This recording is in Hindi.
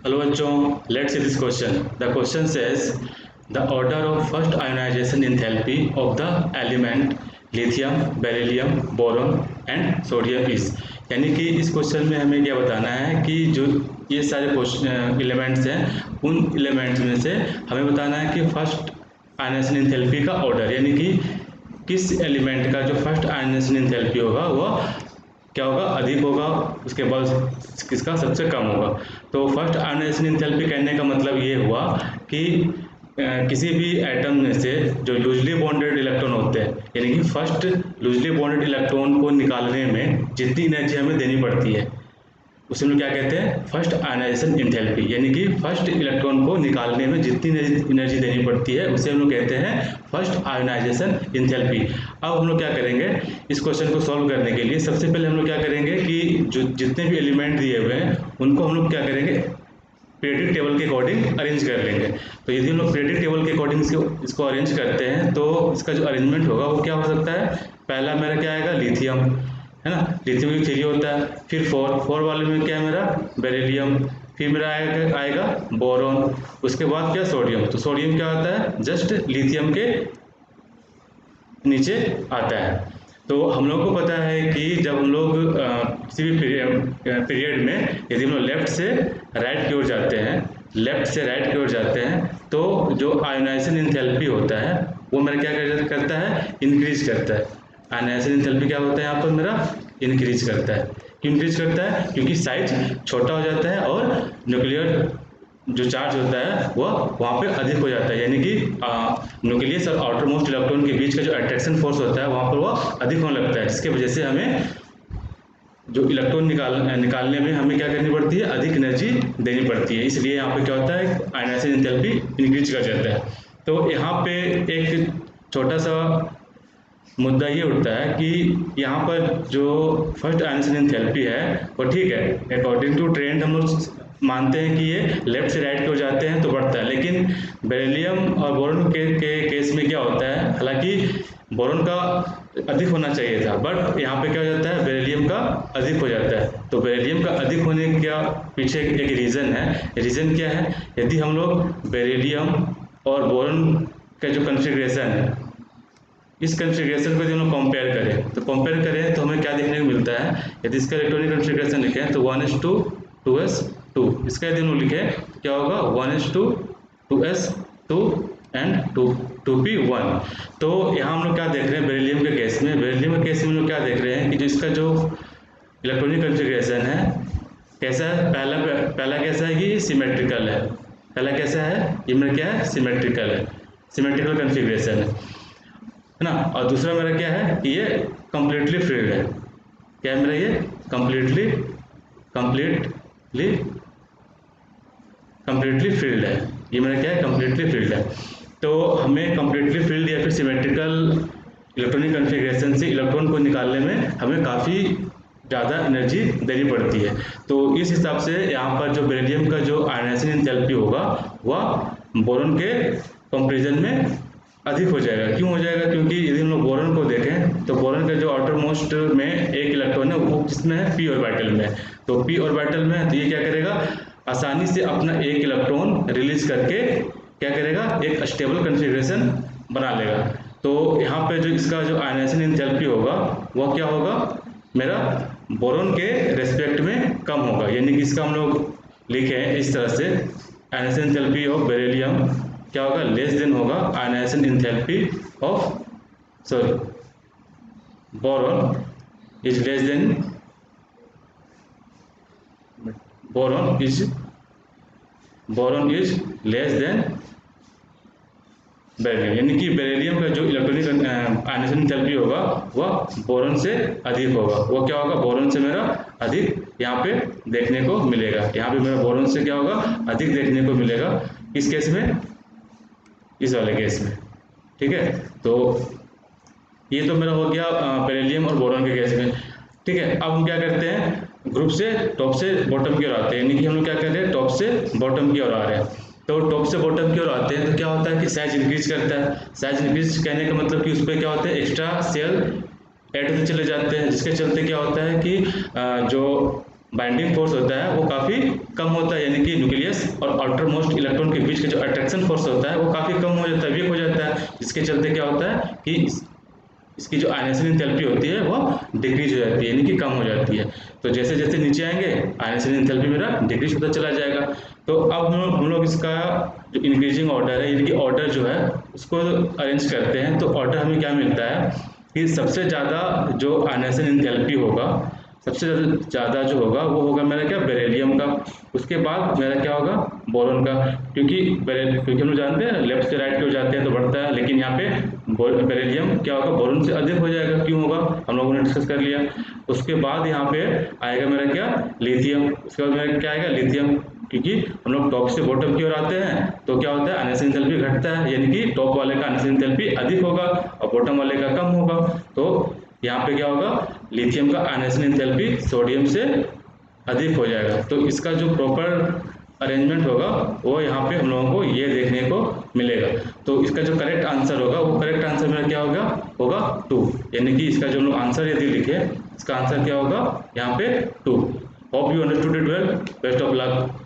Hello bachchon, let's see this question. The question says the order of first ionization enthalpy of the element lithium, beryllium, boron and sodium is। यानी कि इस क्वेश्चन में हमें क्या बताना है कि जो ये सारे एलिमेंट्स हैं उन एलिमेंट्स में से हमें बताना है कि फर्स्ट आयनाइजेशन एंथैल्पी का ऑर्डर, यानी कि किस एलिमेंट का जो फर्स्ट आयनाइजेशन एंथैल्पी होगा वह क्या होगा, अधिक होगा, उसके बाद किसका सबसे कम होगा। तो फर्स्ट आयनाइजेशन एंथैल्पी कहने का मतलब ये हुआ कि किसी भी एटम में से जो लूजली बॉन्डेड इलेक्ट्रॉन होते हैं, यानी कि फर्स्ट लूजली बॉन्डेड इलेक्ट्रॉन को निकालने में जितनी एनर्जी हमें देनी पड़ती है उसे हम क्या कहते हैं, फर्स्ट आयनाइजेशन एंथैल्पी। यानी कि फर्स्ट इलेक्ट्रॉन को निकालने में जितनी एनर्जी देनी पड़ती है उसे हम लोग कहते हैं फर्स्ट आयनाइजेशन एंथैल्पी। अब हम लोग क्या करेंगे, इस क्वेश्चन को सॉल्व करने के लिए सबसे पहले हम लोग क्या करेंगे कि जो जितने भी एलिमेंट दिए हुए हैं उनको हम लोग क्या करेंगे, पीरियडिक टेबल के अकॉर्डिंग अरेंज कर लेंगे। तो यदि हम लोग पीरियडिक टेबल के अकॉर्डिंग इसको अरेंज करते हैं तो इसका जो अरेंजमेंट होगा वो क्या हो सकता है, पहला मेरा क्या आएगा, लिथियम, है ना, लिथियम की 3 होता है। फिर 4 वाले में क्या है मेरा, बेरिलियम। फिर मेरा आएगा बोरॉन। उसके बाद क्या, सोडियम। तो सोडियम क्या होता है, जस्ट लिथियम के नीचे आता है। तो हम लोग को पता है कि जब हम लोग किसी भी पीरियड में यदि हम लोग लेफ्ट से राइट की ओर जाते हैं, लेफ्ट से राइट की ओर जाते हैं तो जो आयोनाइजेशन एंथैल्पी होता है वो मेरा क्या करता है, इंक्रीज करता है। आयनाइजेशन एंथैल्पी क्या होता है यहाँ पर मेरा, इंक्रीज करता है। क्यों इंक्रीज करता है, क्योंकि साइज छोटा हो जाता है और न्यूक्लियर जो चार्ज होता है वह वहाँ पे अधिक हो जाता है। यानी कि न्यूक्लियस और आउटर मोस्ट इलेक्ट्रॉन के बीच का जो अट्रैक्शन फोर्स होता है वहाँ पर वह अधिक होने लगता है, जिसकी वजह से हमें जो इलेक्ट्रॉन निकालने में हमें क्या करनी पड़ती है, अधिक एनर्जी देनी पड़ती है। इसलिए यहाँ पे क्या होता है, आयनाइजेशन एंथैल्पी इंक्रीज कर जाता है। तो यहाँ पे एक छोटा सा मुद्दा ये उठता है कि यहाँ पर जो फर्स्ट आयनाइजेशन एंथैल्पी है वो ठीक है, अकॉर्डिंग टू ट्रेंड हम लोग मानते हैं कि ये लेफ्ट से राइट की ओर जाते हैं तो बढ़ता है। लेकिन बेरिलियम और बोरॉन के केस में क्या होता है, हालांकि बोरॉन का अधिक होना चाहिए था बट यहाँ पे क्या हो जाता है, बेरिलियम का अधिक हो जाता है। तो बेरिलियम का अधिक होने का पीछे एक रीज़न है। रीज़न क्या है, यदि हम लोग बेरिलियम और बोरॉन का जो कन्फिग्रेशन है, इस कन्फिग्रेशन को यदि हम लोग कंपेयर करें तो हमें क्या देखने को मिलता है, यदि इसका इलेक्ट्रॉनिक कन्फिग्रेशन लिखें तो 1:2:2s2। इसका यदि हम लोग लिखें क्या होगा, 1:2:2s2 एंड 2p1। तो यहाँ हम लोग क्या देख रहे हैं, बेरिलियम के केस में हम लोग क्या देख रहे हैं कि जो इसका जो इलेक्ट्रॉनिक कन्फिग्रेशन है कैसा है, पहला कैसा है कि सिमेट्रिकल है। पहला कैसा है, ये मेरा क्या है, सिमेट्रिकल है, सिमेट्रिकल कन्फिग्रेशन है ना। और दूसरा मेरा क्या है, ये कंप्लीटली फ्रीड है। क्या है मेरा, ये कंप्लीटली फील्ड है। ये मेरा क्या है, कंप्लीटली फील्ड है। तो हमें कंप्लीटली फील्ड या फिर सिमेट्रिकल इलेक्ट्रॉनिक कन्फिग्रेशन से इलेक्ट्रॉन को निकालने में हमें काफ़ी ज़्यादा एनर्जी देनी पड़ती है। तो इस हिसाब से यहाँ पर जो बेरिलियम का जो आयनाइजेशन एंथैल्पी होगा वह बोरॉन के कंपैरिजन में अधिक हो जाएगा। क्यों हो जाएगा, क्योंकि यदि हम लोग बोरॉन को देखें तो बोरॉन का जो आउटर मोस्ट में एक इलेक्ट्रॉन है वो किसमें है, p ऑर्बिटल में। तो p ऑर्बिटल में है तो ये क्या करेगा, आसानी से अपना एक इलेक्ट्रॉन रिलीज करके क्या करेगा, एक स्टेबल कन्फिग्रेशन बना लेगा। तो यहाँ पे जो इसका जो आयनाइजेशन एंथैल्पी होगा वह क्या होगा, मेरा बोरॉन के रेस्पेक्ट में कम होगा। यानी कि इसका हम लोग लिखे इस तरह से, आयनाइजेशन एंथैल्पी ऑफ बेरिलियम क्या होगा, लेस देन होगा ionization enthalpy of boron is less than less than beryllium. यानी कि बेरिलियम का जो इलेक्ट्रॉनिक आयनाइजेशन एंथैल्पी होगा वह बोरॉन से अधिक होगा। वो क्या होगा, बोरॉन से मेरा अधिक यहाँ पे देखने को मिलेगा। यहाँ पे मेरा बोरॉन से क्या होगा, अधिक देखने को मिलेगा। किस केस में, इस वाले केस में, ठीक है। तो ये तो मेरा हो गया बेरिलियम और बोरॉन के केस में, ठीक है। अब हम क्या करते हैं, ग्रुप से टॉप से बॉटम की ओर आते हैं। यानी कि हम लोग क्या कर रहे हैं, टॉप से बॉटम की ओर आ रहे हैं। तो टॉप से बॉटम की ओर आते हैं तो क्या होता है कि साइज इंक्रीज करता है। साइज इंक्रीज कहने का मतलब कि उस पर क्या होता है, एक्स्ट्रा सेल ऐड होते चले जाते हैं, जिसके चलते क्या होता है कि जो बाइंडिंग फोर्स होता है वो काफ़ी कम होता है, यानी कि न्यूक्लियस और आउटर मोस्ट इलेक्ट्रॉन के बीच का जो अट्रैक्शन फोर्स होता है वो काफ़ी कम हो जाता है, वीक हो जाता है, जिसके चलते क्या होता है कि इसकी जो आयनेशन एंथैल्पी होती है वो डिक्रीज हो जाती है, यानी कि कम हो जाती है। तो जैसे जैसे नीचे आएंगे आयनेशन एंथैल्पी मेरा डिक्रीज होता चला जाएगा। तो अब हम लोग इसका जो इंक्रीजिंग ऑर्डर है, यानी कि ऑर्डर जो है उसको अरेंज करते हैं। तो ऑर्डर हमें क्या मिलता है कि सबसे ज़्यादा जो आयनेशन एंथैल्पी होगा, सबसे ज़्यादा जो होगा वो होगा मेरा क्या, बेरिलियम का। उसके बाद मेरा क्या होगा, बोरॉन का। क्योंकि हम लोग जानते हैं लेफ्ट से राइट की ओर जाते हैं तो बढ़ता है, लेकिन यहाँ पे बेरिलियम क्या होगा, बोरॉन से अधिक हो जाएगा। क्यों होगा, हम लोगों ने डिस्कस कर लिया। उसके बाद यहाँ पे आएगा मेरा क्या, लिथियम। उसके बाद मेरा क्या आएगा, लिथियम। क्योंकि हम लोग टॉप से बॉटम की ओर आते हैं तो क्या होता है, आयनेशन एंथैल्पी घटता है, यानी कि टॉप वाले का आयनेशन एंथैल्पी अधिक होगा और बॉटम वाले का कम होगा। तो यहाँ पे क्या होगा, लिथियम का आयनेशन एंथैल्पी सोडियम से अधिक हो जाएगा। तो इसका जो प्रॉपर अरेंजमेंट होगा वो यहाँ पे हम लोगों को ये देखने को मिलेगा। तो इसका जो करेक्ट आंसर होगा वो करेक्ट आंसर मेरा क्या होगा, होगा 2। यानी कि इसका जो हम लोग आंसर यदि लिखे, इसका आंसर क्या होगा यहाँ पे 2। Hope you understood it well. Best of luck.